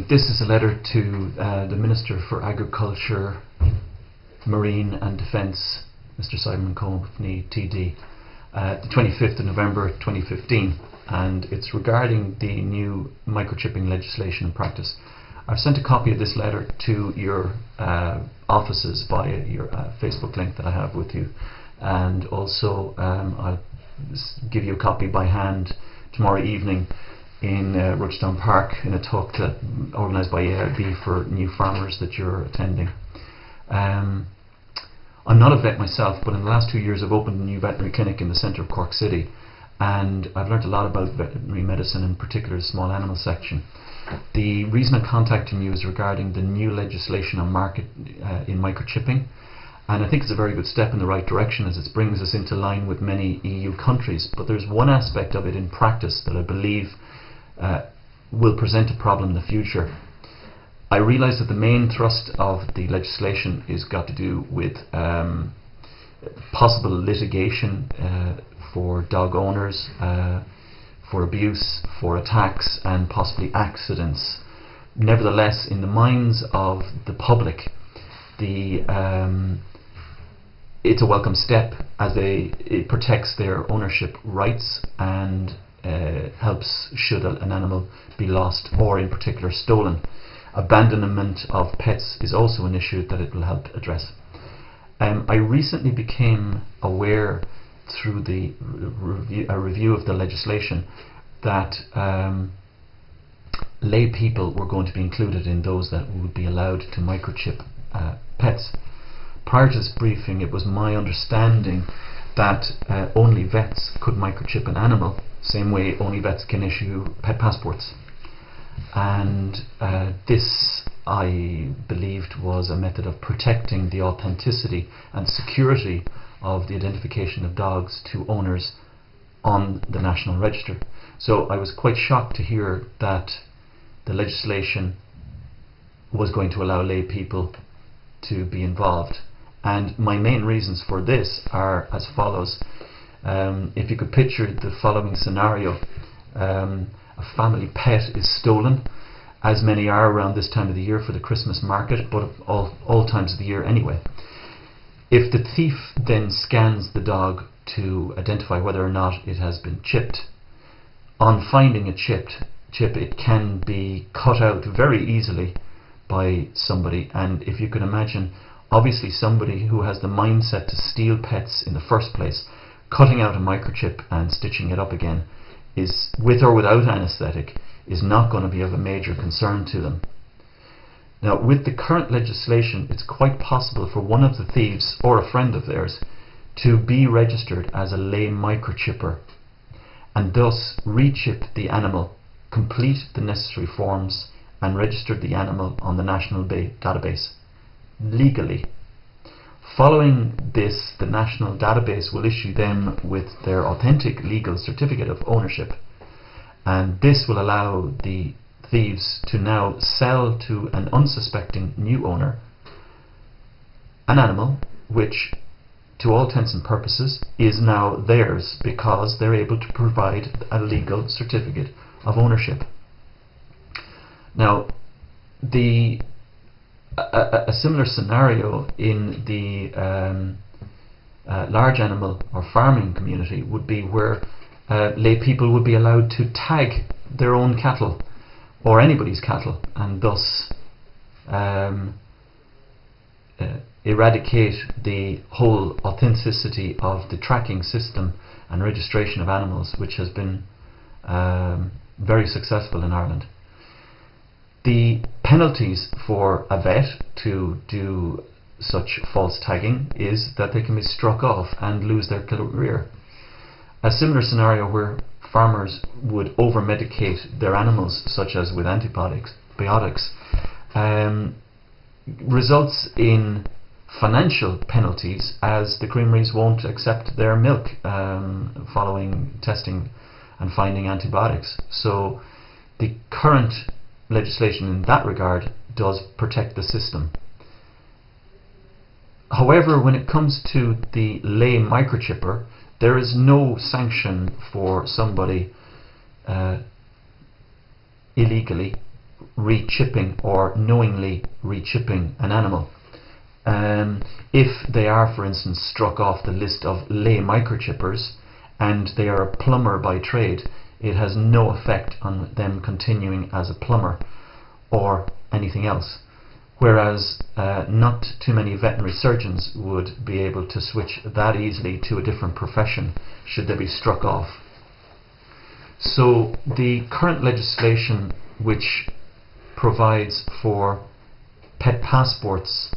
This is a letter to the Minister for Agriculture, Marine and Defence, Mr. Simon Coveney, TD, the 25th of November 2015, and it's regarding the new microchipping legislation in practice. I've sent a copy of this letter to your offices via your Facebook link that I have with you, and also I'll give you a copy by hand tomorrow evening in Ruchdown Park in a talk organised by AIB for new farmers that you're attending. I'm not a vet myself, but in the last 2 years I've opened a new veterinary clinic in the centre of Cork City, and I've learnt a lot about veterinary medicine, in particular the small animal section. The reason I'm contacting you is regarding the new legislation on market in microchipping, and I think it's a very good step in the right direction as it brings us into line with many EU countries. But there's one aspect of it in practice that I believe will present a problem in the future. I realise that the main thrust of the legislation is got to do with possible litigation for dog owners, for abuse, for attacks and possibly accidents. Nevertheless, in the minds of the public, it's a welcome step, as it protects their ownership rights and helps should an animal be lost or in particular stolen. Abandonment of pets is also an issue that it will help address. I recently became aware through a review of the legislation that lay people were going to be included in those that would be allowed to microchip pets. Prior to this briefing, it was my understanding that only vets could microchip an animal, same way only vets can issue pet passports. And this, I believed, was a method of protecting the authenticity and security of the identification of dogs to owners on the National Register. So I was quite shocked to hear that the legislation was going to allow lay people to be involved. And my main reasons for this are as follows. If you could picture the following scenario, a family pet is stolen, as many are around this time of the year for the Christmas market, but all times of the year anyway. If the thief then scans the dog to identify whether or not it has been chipped, on finding a chip, it can be cut out very easily by somebody. And if you can imagine, obviously somebody who has the mindset to steal pets in the first place, cutting out a microchip and stitching it up again, is, with or without anaesthetic, is not going to be of a major concern to them. Now, with the current legislation, it's quite possible for one of the thieves or a friend of theirs to be registered as a lay microchipper and thus rechip the animal, complete the necessary forms and register the animal on the national database legally. Following this, the national database will issue them with their authentic legal certificate of ownership, and this will allow the thieves to now sell to an unsuspecting new owner an animal which, to all intents and purposes, is now theirs because they're able to provide a legal certificate of ownership. Now, a similar scenario in the large animal or farming community would be where lay people would be allowed to tag their own cattle or anybody's cattle, and thus eradicate the whole authenticity of the tracking system and registration of animals, which has been very successful in Ireland. The penalties for a vet to do such false tagging is that they can be struck off and lose their career. A similar scenario where farmers would over-medicate their animals, such as with antibiotics, results in financial penalties, as the creameries won't accept their milk following testing and finding antibiotics. So the current legislation in that regard does protect the system. However, when it comes to the lay microchipper, there is no sanction for somebody illegally re-chipping or knowingly re-chipping an animal. If they are, for instance, struck off the list of lay microchippers and they are a plumber by trade, it has no effect on them continuing as a plumber or anything else. Whereas not too many veterinary surgeons would be able to switch that easily to a different profession should they be struck off. So the current legislation, which provides for pet passports,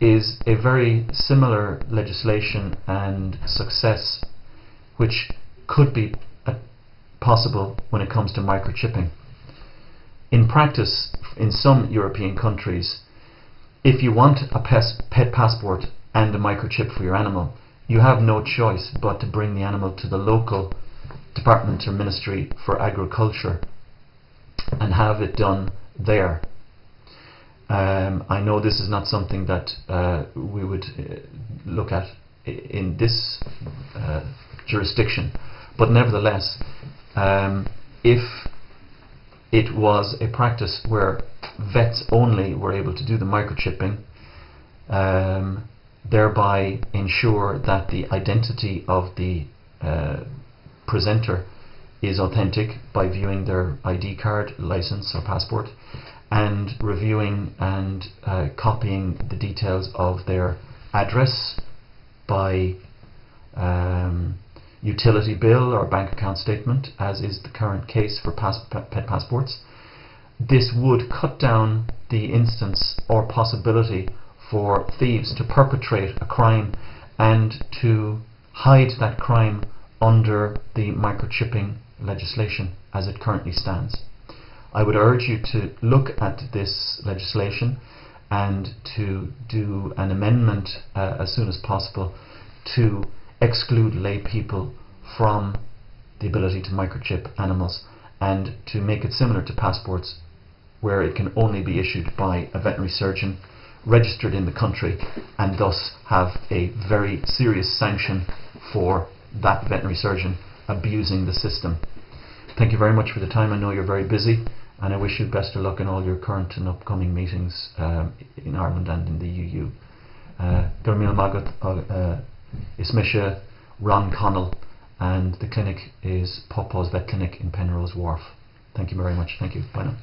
is a very similar legislation and success which could be possible when it comes to microchipping. In practice, in some European countries, if you want a pet passport and a microchip for your animal, you have no choice but to bring the animal to the local department or ministry for agriculture and have it done there. I know this is not something that we would look at in this jurisdiction, but nevertheless, if it was a practice where vets only were able to do the microchipping, thereby ensure that the identity of the presenter is authentic by viewing their ID card, license or passport, and reviewing and copying the details of their address by utility bill or bank account statement, as is the current case for pet passports. This would cut down the instance or possibility for thieves to perpetrate a crime and to hide that crime under the microchipping legislation as it currently stands. I would urge you to look at this legislation and to do an amendment as soon as possible to exclude lay people from the ability to microchip animals and to make it similar to passports, where it can only be issued by a veterinary surgeon registered in the country and thus have a very serious sanction for that veterinary surgeon abusing the system. Thank you very much for the time. I know you're very busy, and I wish you best of luck in all your current and upcoming meetings in Ireland and in the EU. Gurmil Magat Ismisha Ron Connell, and the clinic is Pawpaw's Vet Clinic in Penrose Wharf. Thank you very much. Thank you. Bye now.